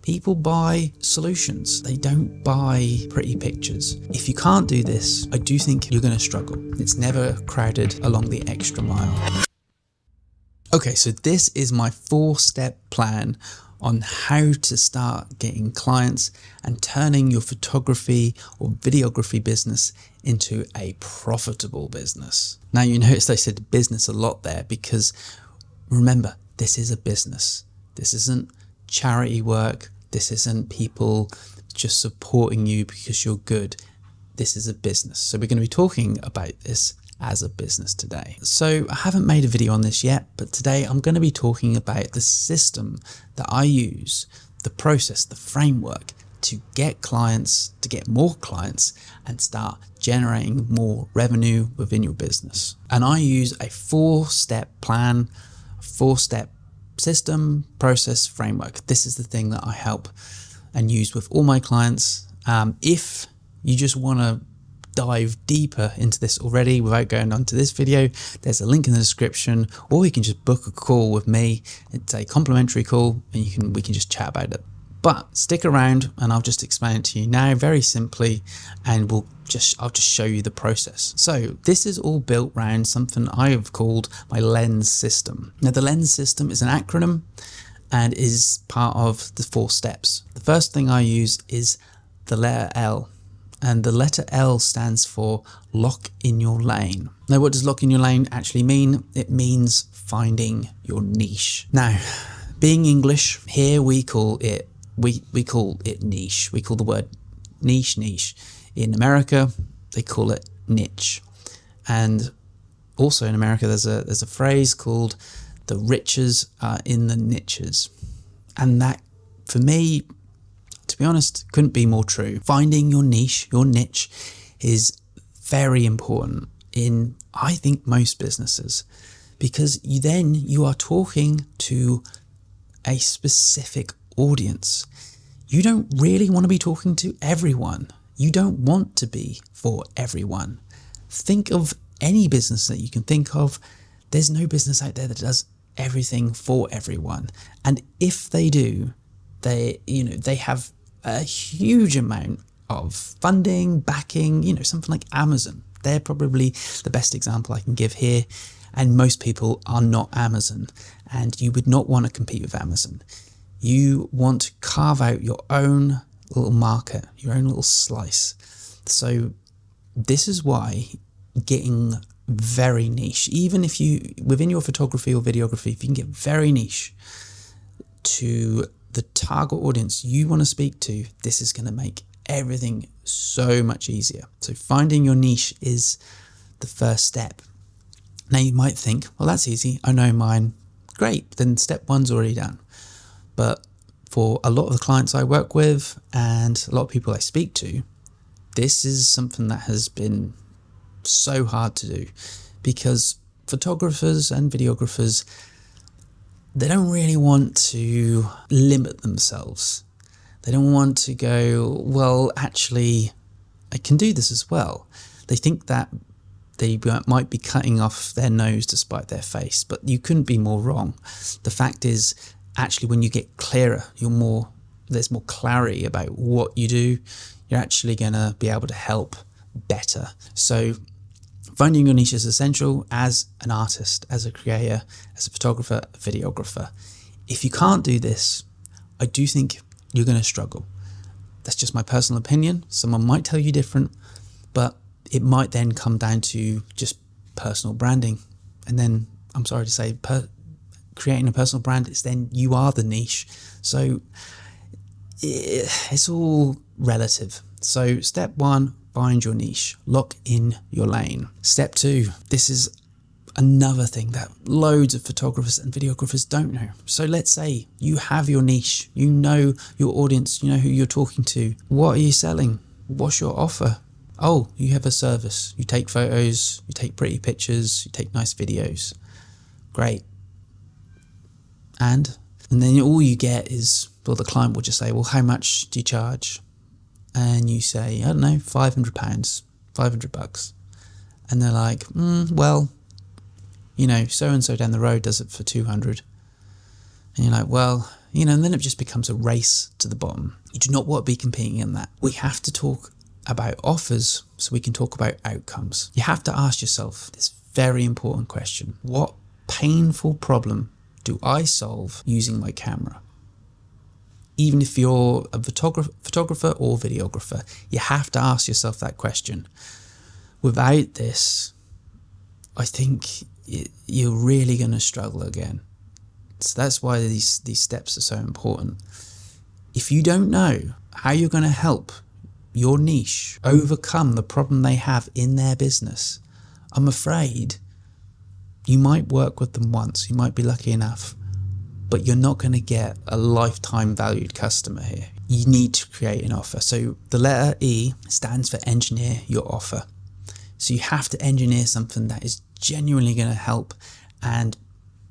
People buy solutions. They don't buy pretty pictures. If you can't do this, I do think you're going to struggle. It's never crowded along the extra mile. Okay, so this is my 4-step plan on how to start getting clients and turning your photography or videography business into a profitable business. Now, you notice I said business a lot there because remember, this is a business. This isn't charity work. This isn't people just supporting you because you're good. This is a business. So we're going to be talking about this as a business today. So I haven't made a video on this yet, but today I'm going to be talking about the system that I use, the process, the framework to get clients, to get more clients and start generating more revenue within your business. And I use a 4-step plan, a 4-step system, process, framework. This is the thing that I help and use with all my clients. If you just want to dive deeper into this already without going on to this video, there's a link in the description, or you can just book a call with me. It's a complimentary call and we can just chat about it. But stick around and I'll just explain it to you now very simply, and I'll just show you the process. So this is all built around something I have called my LENS system. Now the LENS system is an acronym and is part of the 4 steps. The first thing I use is the letter L, and the letter L stands for lock in your lane. Now what does lock in your lane actually mean? It means finding your niche. Now, being English, here we call it niche. We call the word niche. In America, they call it niche. And also in America, there's a phrase called the riches are in the niches. And that, for me, to be honest, couldn't be more true. Finding your niche, your niche, is very important in, I think, most businesses, because you are talking to a specific audience. You don't really want to be talking to everyone. You don't want to be for everyone. Think of any business that you can think of. There's no business out there that does everything for everyone. And if they do, they have a huge amount of funding, backing, something like Amazon. They're probably the best example I can give here. And most people are not Amazon, and you would not want to compete with Amazon. You want to carve out your own little market, your own little slice. So this is why getting very niche, even if you, within your photography or videography, if you can get very niche to the target audience you want to speak to, this is going to make everything so much easier. So finding your niche is the first step. Now you might think, well, that's easy. I know mine. Great. Then step 1's already done. But for a lot of the clients I work with and a lot of people I speak to, this is something that has been so hard to do, because photographers and videographers, they don't really want to limit themselves. They don't want to go, well, actually, I can do this as well. They think that they might be cutting off their nose to spite their face, but you couldn't be more wrong. The fact is, actually, when you get clearer, there's more clarity about what you do, you're actually going to be able to help better. So finding your niche is essential as an artist, as a creator, as a photographer, a videographer. If you can't do this, I do think you're going to struggle. That's just my personal opinion. Someone might tell you different, but it might then come down to just personal branding. And then, I'm sorry to say, creating a personal brand, it's then you are the niche. So it's all relative. So step 1, find your niche, lock in your lane. Step 2, this is another thing that loads of photographers and videographers don't know. So let's say you have your niche, you know your audience, you know who you're talking to. What are you selling? What's your offer? Oh, you have a service. You take photos, you take pretty pictures, you take nice videos. Great. And then all you get is, well, the client will just say, well, how much do you charge? And you say, I don't know, £500, $500. And they're like, well, so-and-so down the road does it for 200. And you're like, well, and then it just becomes a race to the bottom. You do not want to be competing in that. We have to talk about offers so we can talk about outcomes. You have to ask yourself this very important question. What painful problem do I solve using my camera? Even if you're a photographer or videographer, you have to ask yourself that question. Without this, I think you're really going to struggle again. So that's why these steps are so important. If you don't know how you're going to help your niche overcome the problem they have in their business, I'm afraid you might work with them once, you might be lucky enough, but you're not going to get a lifetime valued customer here. You need to create an offer. So the letter E stands for engineer your offer. So you have to engineer something that is genuinely going to help and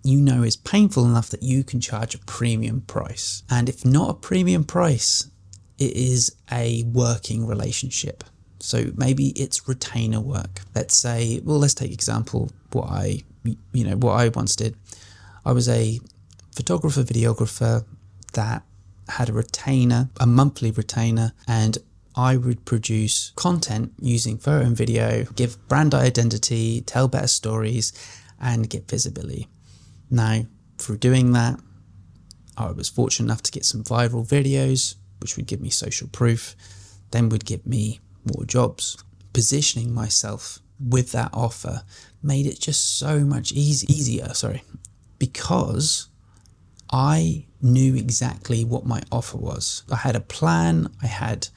is painful enough that you can charge a premium price. And if not a premium price, it is a working relationship. So maybe it's retainer work. Let's take example what I once did. I was a photographer, videographer that had a monthly retainer, and I would produce content using photo and video, give brand identity, tell better stories, and get visibility. Now, through doing that, I was fortunate enough to get some viral videos, which would give me social proof, then would give me more jobs. Positioning myself with that offer made it just so much easier, because I knew exactly what my offer was. I had a plan, I had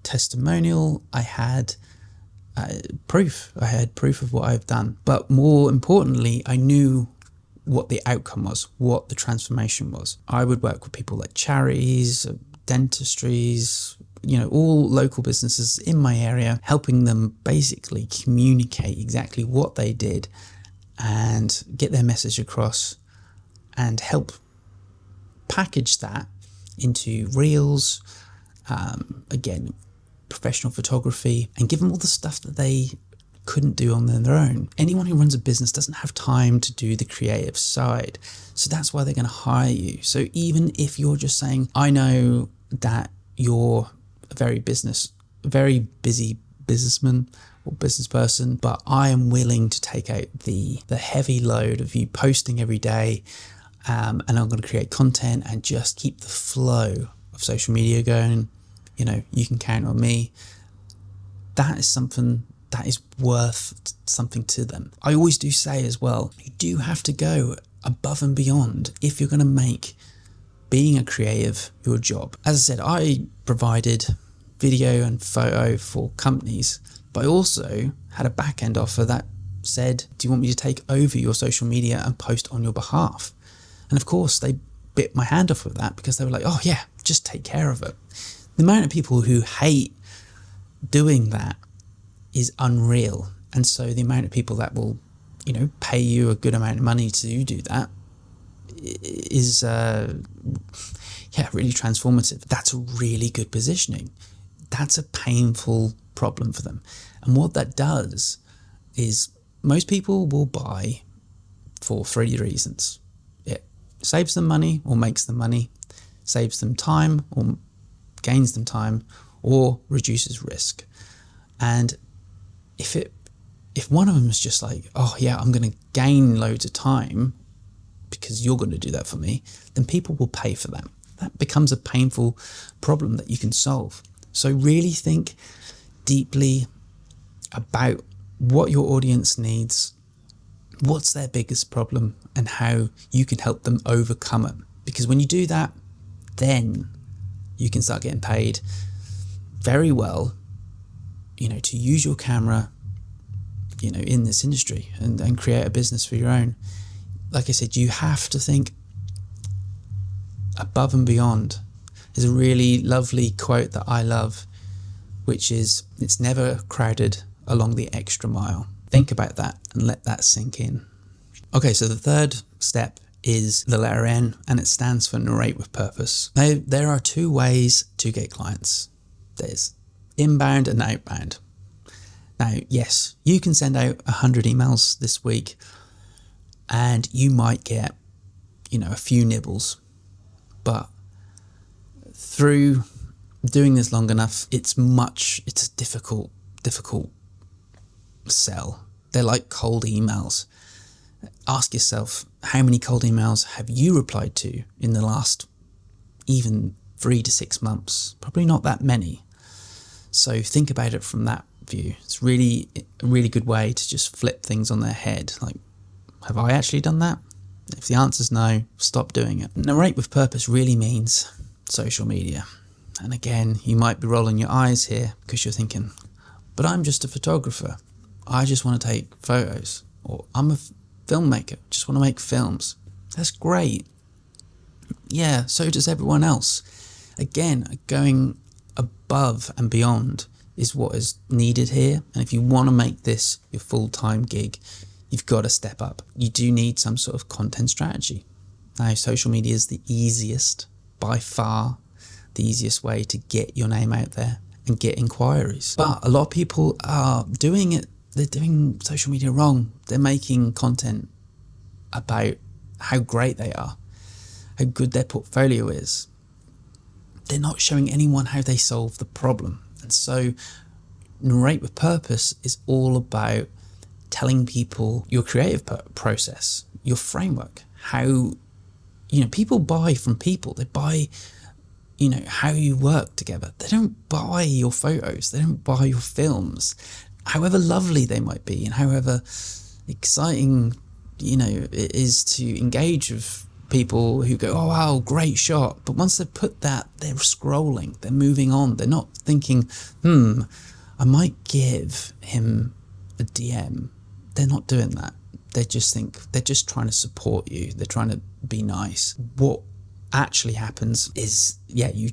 testimonial, I had proof. I had proof of what I've done. But more importantly, I knew what the outcome was, what the transformation was. I would work with people like charities, dentistries, all local businesses in my area, helping them basically communicate exactly what they did and get their message across and help package that into reels, again, professional photography, and give them all the stuff that they couldn't do on their own. Anyone who runs a business doesn't have time to do the creative side. So that's why they're going to hire you. So even if you're just saying, I know that you're a very busy businessman or business person, but I am willing to take out the heavy load of you posting every day, and I'm going to create content and just keep the flow of social media going. You can count on me. That is something that is worth something to them. I always do say as well, you do have to go above and beyond if you're going to make being a creative your job. As I said, I provided video and photo for companies, but I also had a back-end offer that said, do you want me to take over your social media and post on your behalf? And of course, they bit my hand off with that because they were like, oh yeah, just take care of it. The amount of people who hate doing that is unreal. And so the amount of people that will, pay you a good amount of money to do that is, really transformative. That's a really good positioning. That's a painful problem for them. And what that does is most people will buy for 3 reasons. It saves them money or makes them money, saves them time or gains them time, or reduces risk. And if one of them is just like, oh yeah, I'm going to gain loads of time because you're going to do that for me, then people will pay for that. That becomes a painful problem that you can solve. So really think deeply about what your audience needs, what's their biggest problem, and how you can help them overcome it. Because when you do that, then you can start getting paid very well, to use your camera, in this industry and create a business for your own. Like I said, you have to think above and beyond. There's a really lovely quote that I love, which is, it's never crowded along the extra mile. Think about that and let that sink in. Okay, so the third step is the letter N, and it stands for narrate with purpose. Now, there are 2 ways to get clients. There's inbound and outbound. Now, yes, you can send out 100 emails this week and you might get, a few nibbles, but through doing this long enough, it's a difficult sell. They're like cold emails. Ask yourself, how many cold emails have you replied to in the last even 3 to 6 months? Probably not that many. So think about it from that view. It's really a really good way to just flip things on their head. Like, have I actually done that? If the answer's no, stop doing it. Narrate with purpose really means social media. And again, you might be rolling your eyes here because you're thinking, but I'm just a photographer. I just want to take photos. Or I'm a filmmaker, just want to make films. That's great. Yeah, so does everyone else. Again, going above and beyond is what is needed here. And if you want to make this your full-time gig, you've got to step up. You do need some sort of content strategy. Now, social media is the easiest, by far, the easiest way to get your name out there and get inquiries. But a lot of people are doing it. They're doing social media wrong. They're making content about how great they are, how good their portfolio is. They're not showing anyone how they solve the problem. And so Narrate with Purpose is all about telling people your creative process, your framework, how, people buy from people. They buy, how you work together. They don't buy your photos. They don't buy your films, however lovely they might be and however exciting, it is to engage with people who go, oh wow, great shot. But once they've put that, they're scrolling, they're moving on. They're not thinking, I might give him a DM. They're not doing that. They're just trying to support you. They're trying to be nice. What actually happens is, you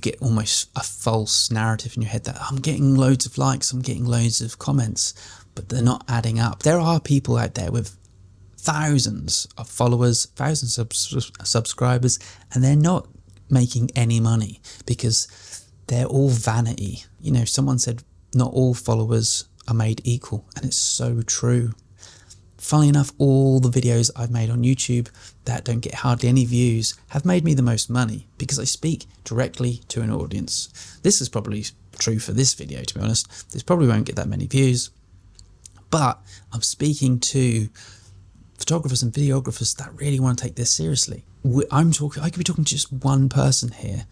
get almost a false narrative in your head that I'm getting loads of likes, I'm getting loads of comments, but they're not adding up. There are people out there with thousands of followers, thousands of subscribers, and they're not making any money because they're all vanity. Someone said not all followers are made equal, and it's so true. Funnily enough, all the videos I've made on YouTube that don't get hardly any views have made me the most money because I speak directly to an audience. This is probably true for this video, to be honest. This probably won't get that many views, but I'm speaking to photographers and videographers that really want to take this seriously. I could be talking to just one person here,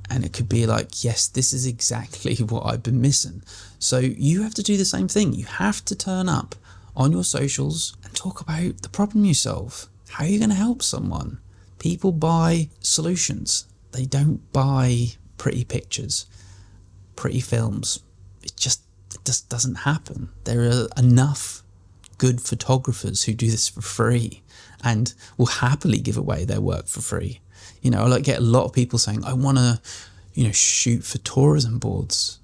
and it could be like, yes, this is exactly what I've been missing. So you have to do the same thing. You have to turn up on your socials and talk about the problem you solve. How are you going to help someone? People buy solutions. They don't buy pretty pictures, pretty films. It just doesn't happen. There are enough good photographers who do this for free and will happily give away their work for free. I get a lot of people saying, I want to, shoot for tourism boards.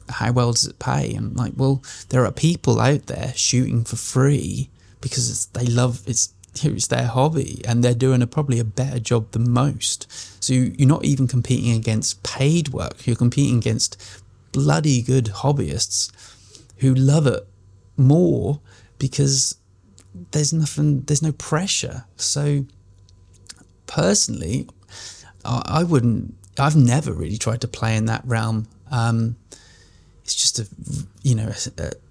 How well does it pay? And like, well, there are people out there shooting for free because they love it's their hobby and they're doing probably a better job than most. So you're not even competing against paid work. You're competing against bloody good hobbyists who love it more because there's no pressure. So personally, I've never really tried to play in that realm. It's just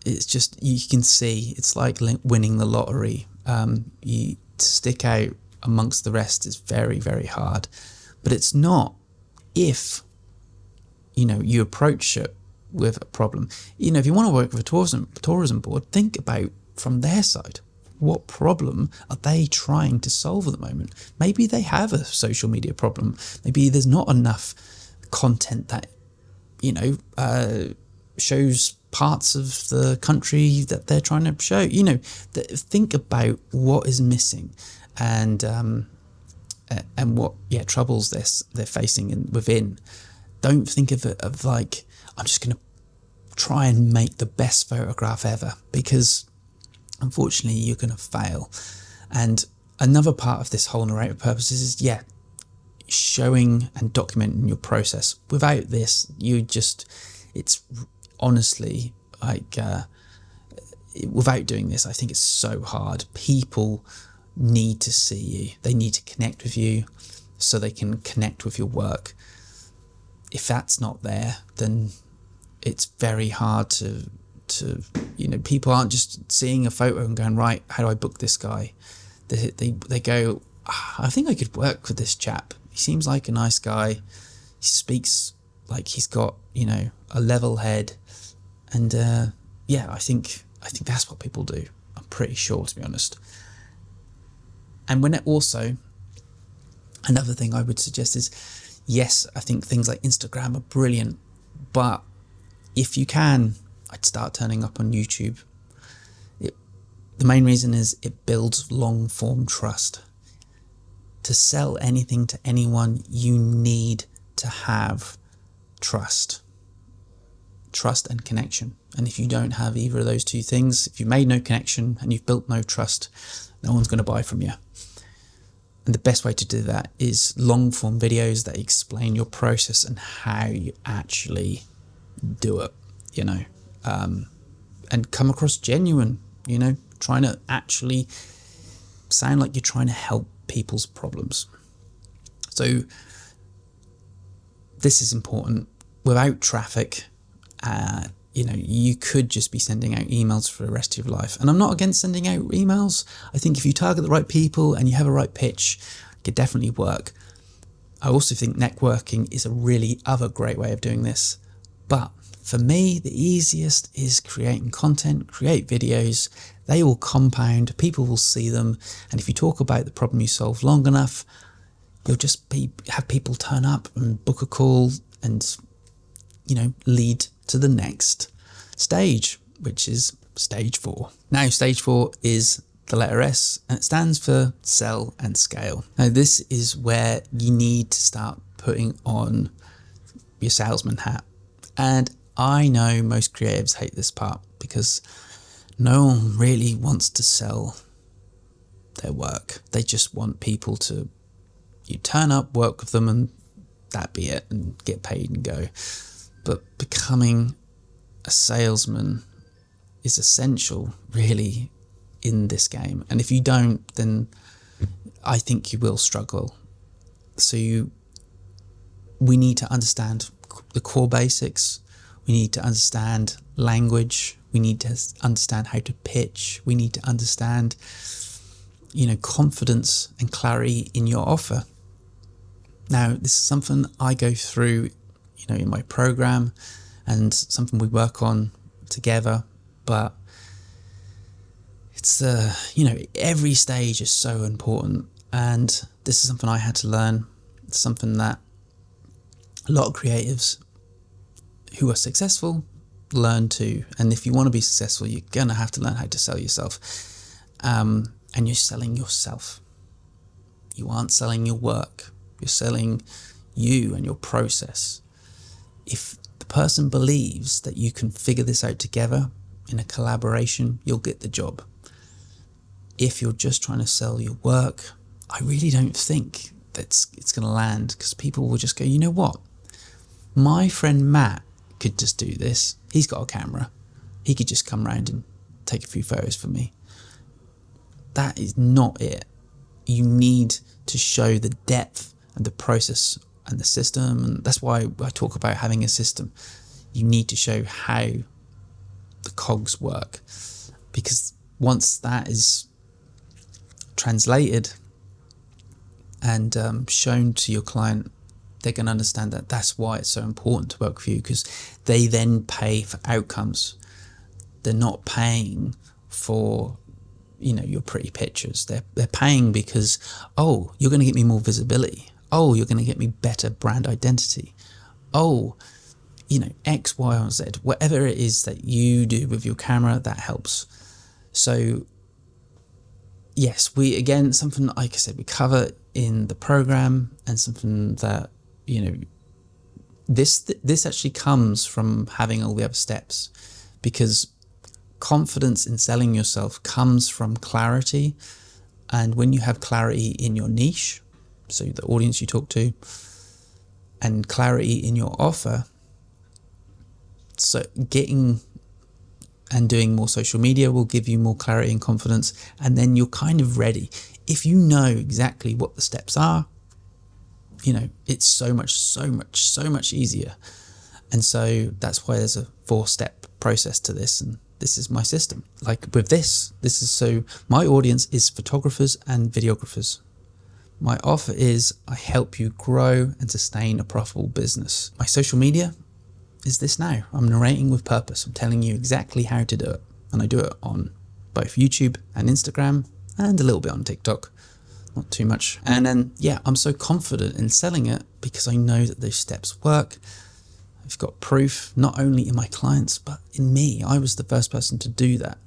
it's just, you can see it's like winning the lottery. To stick out amongst the rest is very, very hard, but it's not if you approach it with a problem. If you want to work with a tourism board, think about from their side. What problem are they trying to solve at the moment? Maybe they have a social media problem. Maybe there's not enough content that shows parts of the country that they're trying to show. Think about what is missing and what troubles they're facing within. Don't think of it of like, I'm just going to try and make the best photograph ever, because unfortunately you're going to fail. And another part of this whole narrative purpose is showing and documenting your process. Without this, it's honestly like, without doing this, I think it's so hard. People need to see you. They need to connect with you. so they can connect with your work. If that's not there, then it's very hard to people aren't just seeing a photo and going, right, how do I book this guy? They go, I think I could work with this chap. He seems like a nice guy. He speaks like he's got, a level head. And I think that's what people do. I'm pretty sure, to be honest. And when it also, another thing I would suggest is, yes, I think things like Instagram are brilliant, but if you can, I'd start turning up on YouTube. The main reason is it builds long-form trust. To sell anything to anyone, you need to have trust and connection. And if you don't have either of those two things, if you've made no connection and you've built no trust, no one's going to buy from you. And the best way to do that is long-form videos that explain your process and how you actually do it, and come across genuine, trying to actually sound like you're trying to help people's problems. So this is important. Without traffic, you could just be sending out emails for the rest of your life. And I'm not against sending out emails. I think if you target the right people and you have a right pitch, it could definitely work. I also think networking is a really other great way of doing this. But for me, the easiest is creating content, create videos. They will compound, people will see them. And if you talk about the problem you solve long enough, you'll just have people turn up and book a call and, lead to the next stage, which is stage 4. Now, stage 4 is the letter S, and it stands for sell and scale. Now, this is where you need to start putting on your salesman hat. And I know most creatives hate this part because no one really wants to sell their work. They just want people to, you turn up, work with them, and that be it, and get paid and go. But becoming a salesman is essential, really, in this game. And if you don't, then I think you will struggle. So we need to understand the core basics. We need to understand language. We need to understand how to pitch. We need to understand, confidence and clarity in your offer. Now, this is something I go through, in my program, and something we work on together. But it's, every stage is so important. And this is something I had to learn. It's something that a lot of creatives who are successful learn too. And if you want to be successful, you're going to have to learn how to sell yourself. And you're selling yourself. You aren't selling your work. You're selling you and your process. If the person believes that you can figure this out together in a collaboration, you'll get the job. If you're just trying to sell your work, I really don't think that it's going to land, because people will just go, you know what? My friend Matt could just do this. He's got a camera. He could just come round and take a few photos for me. That is not it. You need to show the depth and the process and the system, and that's why I talk about having a system. You need to show how the cogs work, because once that is translated and shown to your client, they're going to understand that that's why it's so important to work for you, because they then pay for outcomes. They're not paying for, your pretty pictures. They're paying because, oh, you're going to get me more visibility. Oh, you're going to get me better brand identity. Oh, X, Y, or Z. Whatever it is that you do with your camera, that helps. So, yes, something, like I said, we cover in the program, and something that, this actually comes from having all the other steps, because confidence in selling yourself comes from clarity. And when you have clarity in your niche, so the audience you talk to, and clarity in your offer, so getting and doing more social media will give you more clarity and confidence, and then you're kind of ready. If you know exactly what the steps are, you know, it's so much easier. And so that's why there's a 4-step process to this, and this is my system. Like with this is, so my audience is photographers and videographers. My offer is I help you grow and sustain a profitable business. My social media is this now. I'm narrating with purpose. I'm telling you exactly how to do it. And I do it on both YouTube and Instagram and a little bit on TikTok. Not too much. And then, yeah, I'm so confident in selling it because I know that those steps work. I've got proof, not only in my clients, but in me. I was the first person to do that.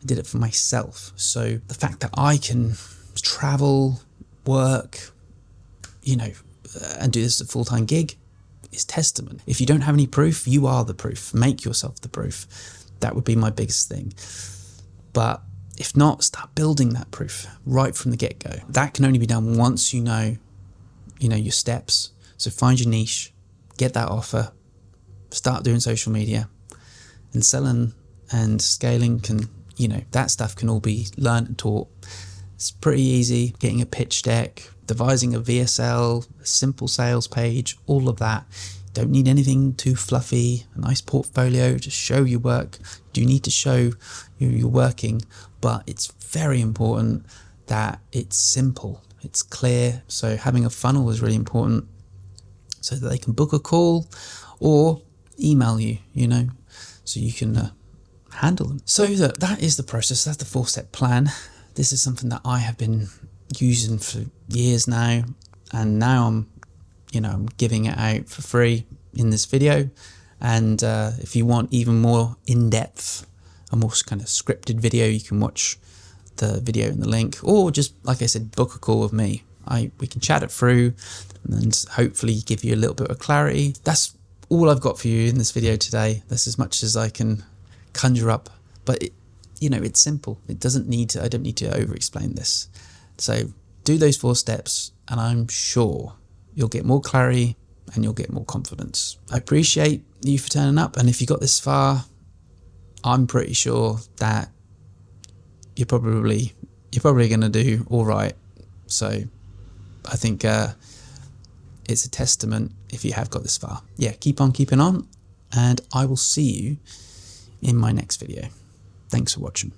I did it for myself. So the fact that I can travel, work, you know, and do this as a full-time gig is testament. If you don't have any proof, you are the proof. Make yourself the proof. That would be my biggest thing. But if not, start building that proof right from the get-go. That can only be done once you know your steps. So find your niche, get that offer, start doing social media, and selling and scaling can, you know, that stuff can all be learned and taught. It's pretty easy. Getting a pitch deck, devising a VSL, a simple sales page, all of that. Don't need anything too fluffy, a nice portfolio to show your work. You do need to show you're working, but it's very important that it's simple, it's clear. So having a funnel is really important so that they can book a call or email you, you know, so you can handle them. So that is the process. That's the 4-step plan. This is something that I have been using for years now, and now I'm giving it out for free in this video. And if you want even more in-depth, a more kind of scripted video, you can watch the video in the link, or just, like I said, book a call with me. We can chat it through and hopefully give you a little bit of clarity. That's all I've got for you in this video today. That's as much as I can conjure up, but it's simple. I don't need to over-explain this. So do those 4 steps, and I'm sure you'll get more clarity and you'll get more confidence. I appreciate you for turning up, and if you got this far, I'm pretty sure that you're probably going to do all right. So I think it's a testament if you have got this far. Yeah, keep on keeping on, and I will see you in my next video. Thanks for watching.